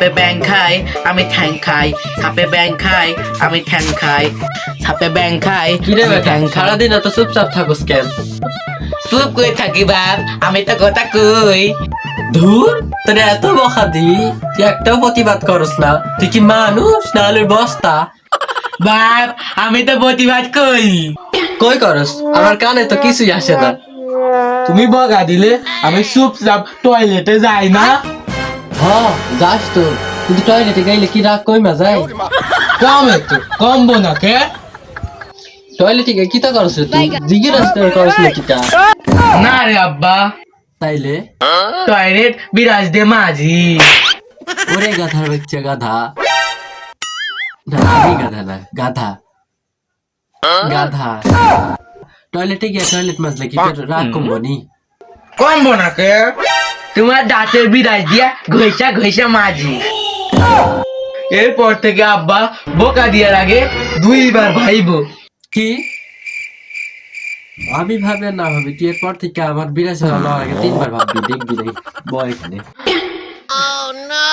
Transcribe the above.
সাপে ব্যাং খাই আমি ঠ্যাং খাই, সাপে ব্যাং খাই আমি ঠ্যাং খাই, সাপে ব্যাং খাই কিরে আমি বেটা ঠ্যাং খাই। সারাদিন এত চুপচাপ থাকোস কেন? চুপ করে থাকি বাপ, আমি তো কথা কই। ধুর, তোর এত বকা দি তুই একটাও প্রতিবাদ করস না। তুই কি মানুষ না আলুর বস্তা? বাপ আমি তো প্রতিবাদ কই। কই করস? আমার কানে তো কিছুই আসে না। তুমি বকা দিলে আমি চুপচাপ টয়লেটে যাই না? হ্যাঁ যাস তো, কিন্তু টয়লেটে গেলে কি রাগ কইমা যায়? কমে তো কমবো না কে? টয়লেটে গিয়ে কিতা করস রে তুই? জিজ্ঞেস করস না কিতা? না রে আব্বা, তাইলে টয়লেট বিরাজ দে মাঝি। ওরে গাধার বাচ্চা গাধা। না আমি গাধা না, গাধা গাধা। টয়লেটে গিয়ে টয়লেট মাজলে কি তোর রাগ কমবো নি? কমবো না কে? তোমার দাঁতের বিরাজ দিয়া ঘষা ঘষা মাঝি। এরপর থেকে আব্বা বোকা দিয়ার আগে 2বার ভাইবো। কি আমি ভাবে না ভাবি তুই এরপর থেকে আমার বিরাজ হওয়ার আগে 3বার ভাববি, দেখবি রে বয় এখানে। Oh no!